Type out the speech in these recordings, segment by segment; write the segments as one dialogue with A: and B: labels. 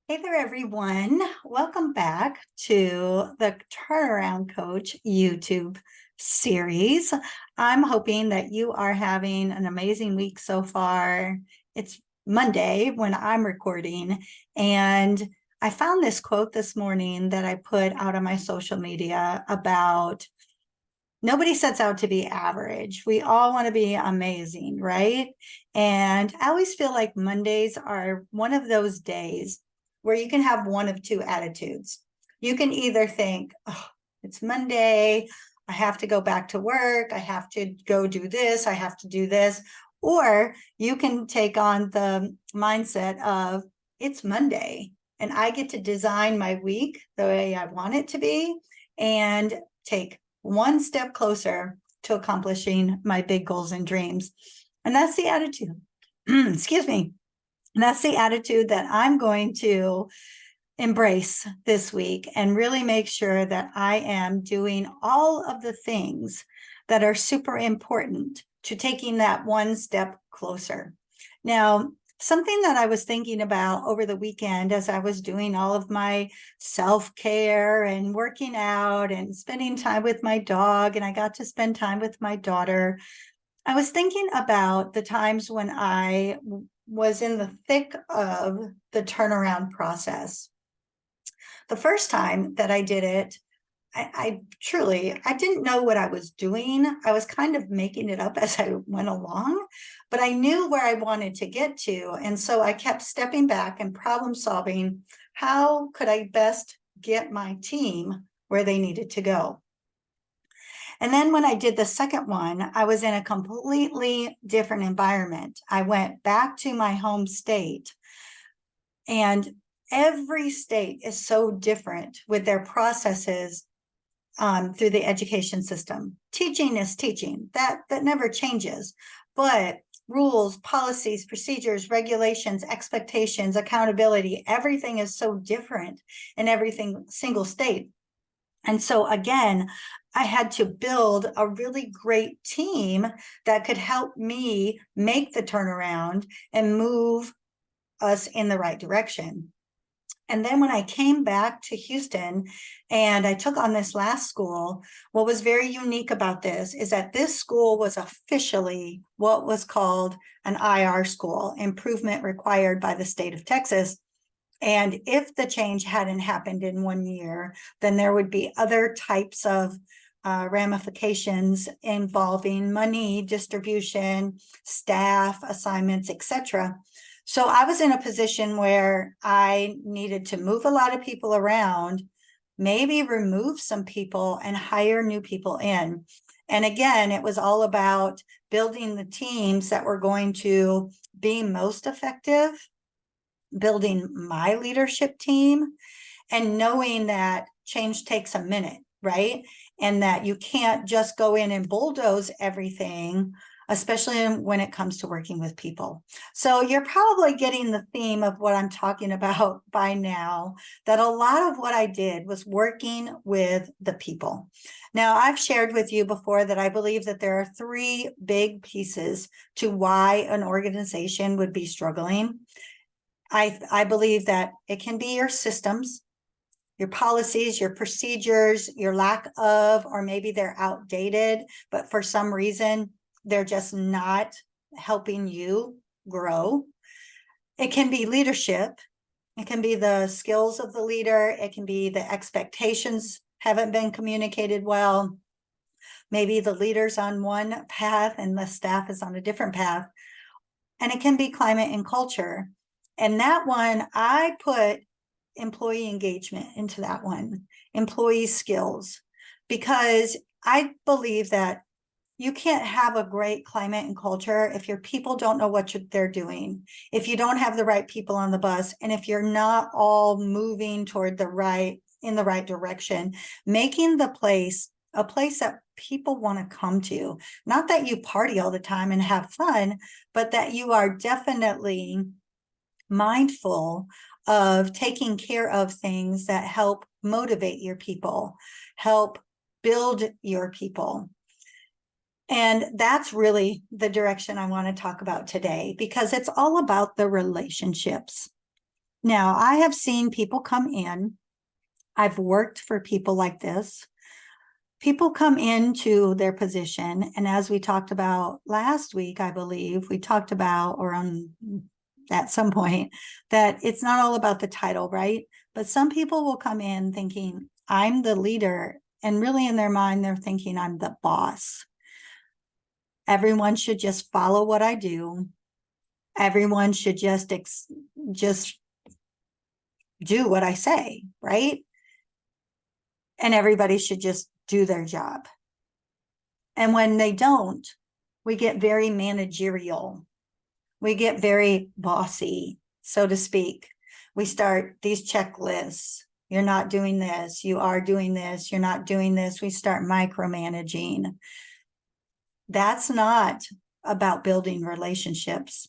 A: Hey there, everyone. Welcome back to the Turnaround Coach YouTube series. I'm hoping that you are having an amazing week so far. It's Monday when I'm recording, and I found this quote this morning that I put out on my social media about nobody sets out to be average. We all want to be amazing, right? And I always feel like Mondays are one of those days where you can have one of two attitudes. You can either think, oh, it's Monday, I have to go back to work, I have to go do this, I have to do this. Or you can take on the mindset of, it's Monday and I get to design my week the way I want it to be and take one step closer to accomplishing my big goals and dreams. And that's the attitude. Excuse me. And that's the attitude that I'm going to embrace this week and really make sure that I am doing all of the things that are super important to taking that one step closer. Now, something that I was thinking about over the weekend as I was doing all of my self-care and working out and spending time with my dog, and I got to spend time with my daughter. I was thinking about the times when I was in the thick of the turnaround process. The first time that I did it, I didn't know what I was doing. I was kind of making it up as I went along, but I knew where I wanted to get to. And so I kept stepping back and problem solving. How could I best get my team where they needed to go? And then when I did the second one, I was in a completely different environment. I went back to my home state, and every state is so different with their processes through the education system. Teaching is teaching. That never changes. But rules, policies, procedures, regulations, expectations, accountability, everything is so different in every single state. And so again, I had to build a really great team that could help me make the turnaround and move us in the right direction. And then when I came back to Houston and I took on this last school, what was very unique about this is that this school was officially what was called an IR school, improvement required by the state of Texas. And if the change hadn't happened in 1 year, then there would be other types of ramifications involving money distribution, staff assignments, etc. So I was in a position where I needed to move a lot of people around, maybe remove some people and hire new people in. And again, it was all about building the teams that were going to be most effective, building my leadership team, and knowing that change takes a minute, right? And that you can't just go in and bulldoze everything, especially when it comes to working with people. So you're probably getting the theme of what I'm talking about by now, that a lot of what I did was working with the people. Now, I've shared with you before that I believe that there are three big pieces to why an organization would be struggling. I believe that it can be your systems, your policies, your procedures, your lack of, or maybe they're outdated, but for some reason, they're just not helping you grow. It can be leadership. It can be the skills of the leader. It can be the expectations haven't been communicated well. Maybe the leader's on one path and the staff is on a different path. And it can be climate and culture. And that one, I put employee engagement into that one, employee skills, because I believe that you can't have a great climate and culture if your people don't know what they're doing, if you don't have the right people on the bus, and if you're not all moving toward in the right direction, making the place a place that people want to come to. Not that you party all the time and have fun, but that you are definitely mindful of taking care of things that help motivate your people, help build your people. And that's really the direction I want to talk about today, because it's all about the relationships. Now, I have seen people come in. I've worked for people like this. People come into their position, and as we talked about last week, I believe we talked about, or on at some point, that it's not all about the title, right? But some people will come in thinking, I'm the leader, and really in their mind, they're thinking I'm the boss. Everyone should just follow what I do. Everyone should just do what I say, right? And everybody should just do their job. And when they don't, we get very managerial. We get very bossy, so to speak. We start these checklists. You're not doing this. You are doing this. You're not doing this. We start micromanaging. That's not about building relationships.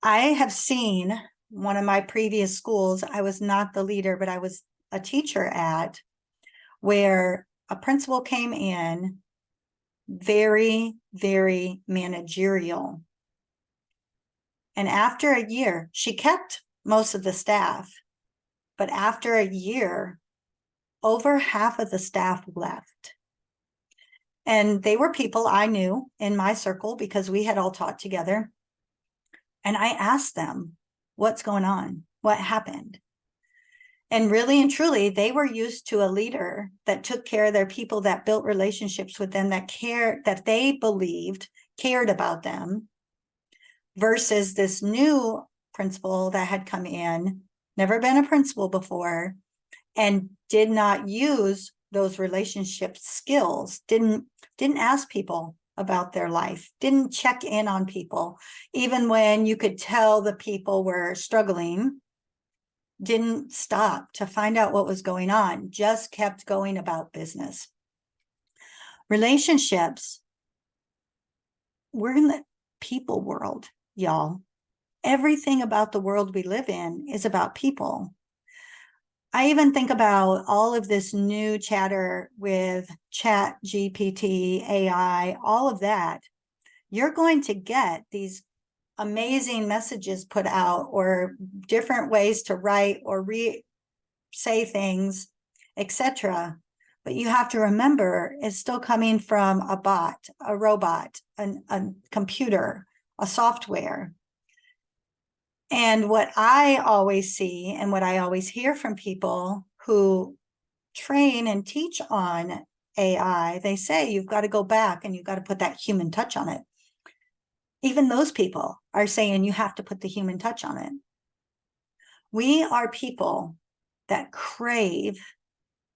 A: I have seen one of my previous schools, I was not the leader, but I was a teacher at, where a principal came in very, very managerial. And after a year, she kept most of the staff, but after a year, over half of the staff left. And they were people I knew in my circle because we had all taught together. And I asked them, what's going on? What happened? And really and truly, they were used to a leader that took care of their people, that built relationships with them, that they believed cared about them, versus this new principal that had come in, never been a principal before, and did not use those relationship skills, didn't ask people about their life, didn't check in on people, even when you could tell the people were struggling, didn't stop to find out what was going on, just kept going about business. Relationships, we're in the people world, y'all. Everything about the world we live in is about people. I even think about all of this new chatter with Chat GPT, AI, all of that. You're going to get these amazing messages put out, or different ways to write or say things, etc. But you have to remember, it's still coming from a bot, a robot, a computer, a software. And what I always see and what I always hear from people who train and teach on AI, they say you've got to go back and you've got to put that human touch on it. Even those people are saying you have to put the human touch on it. We are people that crave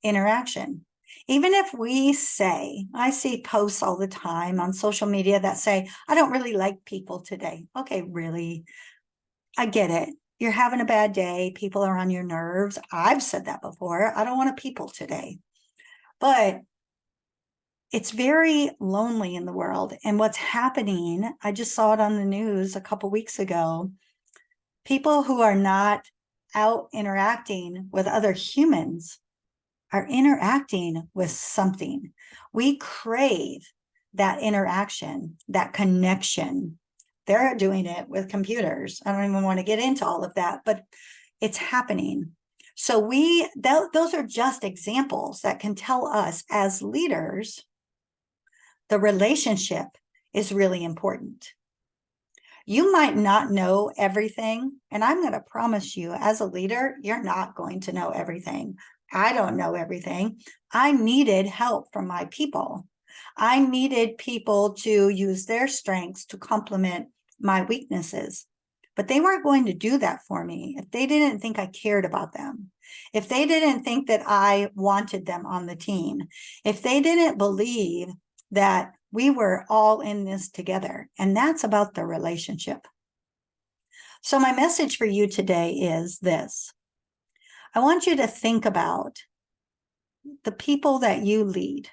A: interaction. Even if we say, I see posts all the time on social media that say, I don't really like people today. Okay, really? I get it. You're having a bad day. People are on your nerves. I've said that before. I don't want to people today. But it's very lonely in the world. And what's happening, I just saw it on the news a couple weeks ago. People who are not out interacting with other humans are interacting with something. We crave that interaction, that connection. They're doing it with computers. I don't even want to get into all of that, but it's happening. So those are just examples that can tell us as leaders, the relationship is really important. You might not know everything, and I'm going to promise you, as a leader, you're not going to know everything. I don't know everything. I needed help from my people. I needed people to use their strengths to complement my weaknesses. But they weren't going to do that for me if they didn't think I cared about them, if they didn't think that I wanted them on the team, if they didn't believe that we were all in this together. And that's about the relationship. So my message for you today is this. I want you to think about the people that you lead.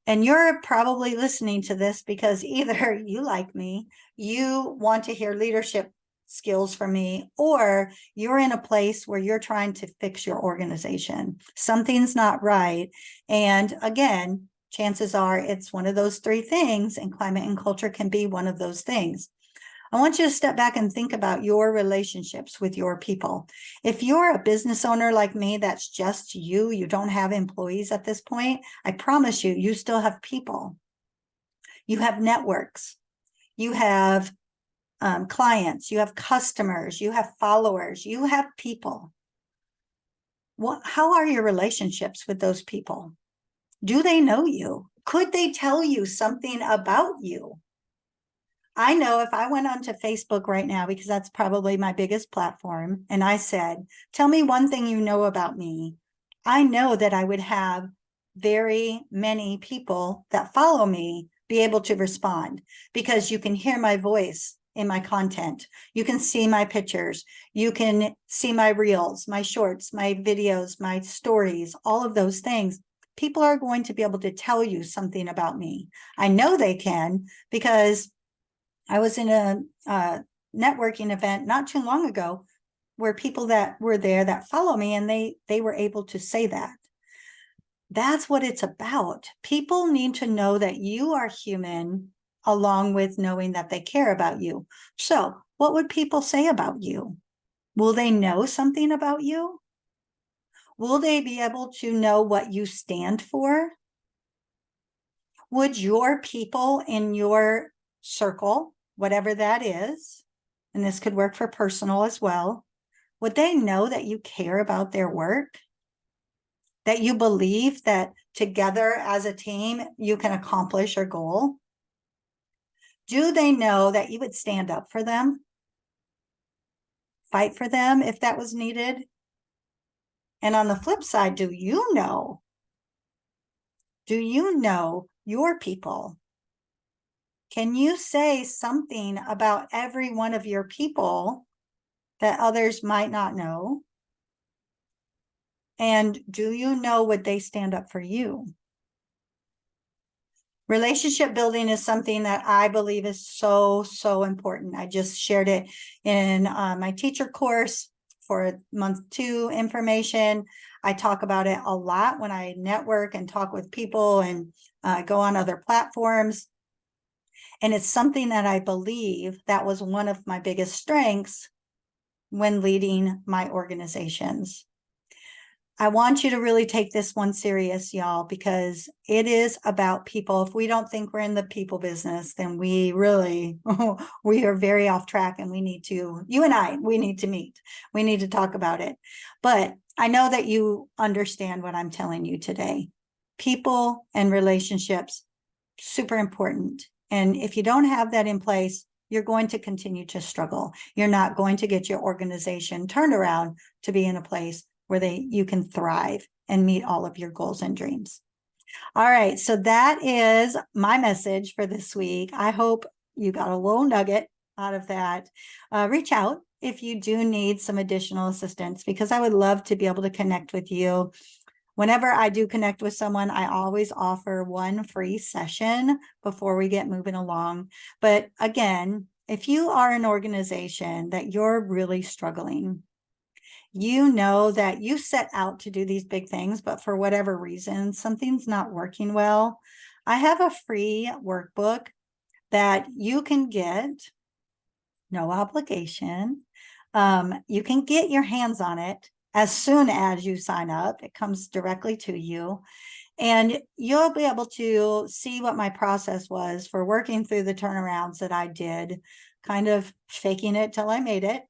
A: And you're probably listening to this because either you like me, you want to hear leadership skills from me, or you're in a place where you're trying to fix your organization. Something's not right. And again, chances are it's one of those three things, and climate and culture can be one of those things. I want you to step back and think about your relationships with your people. If you're a business owner like me, that's just you, you don't have employees at this point, I promise you, you still have people. You have networks, you have clients, you have customers, you have followers, you have people. How are your relationships with those people? Do they know you? Could they tell you something about you? I know if I went onto Facebook right now, because that's probably my biggest platform, and I said, tell me one thing you know about me, I know that I would have very many people that follow me be able to respond, because you can hear my voice in my content. You can see my pictures. You can see my reels, my shorts, my videos, my stories, all of those things. People are going to be able to tell you something about me. I know they can, because I was in a networking event not too long ago where people that were there that follow me, and they were able to say that. That's what it's about. People need to know that you are human, along with knowing that they care about you. So what would people say about you? Will they know something about you? Will they be able to know what you stand for? Would your people in your circle, whatever that is, and this could work for personal as well, would they know that you care about their work? That you believe that together as a team, you can accomplish your goal? Do they know that you would stand up for them, fight for them if that was needed? And on the flip side, do you know your people? Can you say something about every one of your people that others might not know? And do you know, would they stand up for you? Relationship building is something that I believe is so, so important. I just shared it in my teacher course for month 2 information. I talk about it a lot when I network and talk with people and go on other platforms. And it's something that I believe that was one of my biggest strengths when leading my organizations. I want you to really take this one serious, y'all, because it is about people. If we don't think we're in the people business, then we really, we are very off track, and we need to, you and I, we need to meet. We need to talk about it. But I know that you understand what I'm telling you today. People and relationships, super important. And if you don't have that in place, you're going to continue to struggle. You're not going to get your organization turned around to be in a place where you can thrive and meet all of your goals and dreams. All right, so that is my message for this week. I hope you got a little nugget out of that. Reach out if you do need some additional assistance, because I would love to be able to connect with you. Whenever I do connect with someone, I always offer one free session before we get moving along. But again, if you are an organization that you're really struggling, you know that you set out to do these big things, but for whatever reason, something's not working well, I have a free workbook that you can get, no obligation. You can get your hands on it as soon as you sign up. It comes directly to you, and you'll be able to see what my process was for working through the turnarounds that I did, kind of faking it till I made it,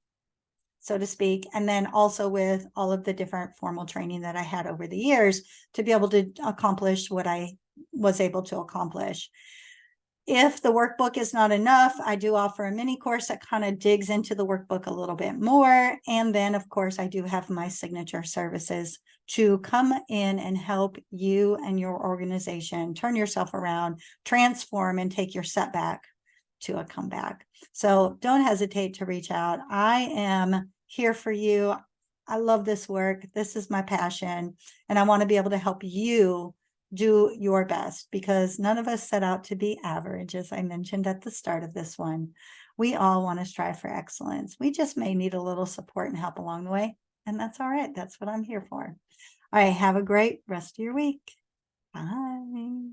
A: so to speak, and then also with all of the different formal training that I had over the years to be able to accomplish what I was able to accomplish. If the workbook is not enough, I do offer a mini course that kind of digs into the workbook a little bit more. And then, of course, I do have my signature services to come in and help you and your organization turn yourself around, transform, and take your setback to a comeback. So don't hesitate to reach out. I am here for you. I love this work. This is my passion, and I want to be able to help you do your best, because none of us set out to be average, as I mentioned at the start of this one. We all want to strive for excellence. We just may need a little support and help along the way, and that's all right. That's what I'm here for. All right, have a great rest of your week. Bye.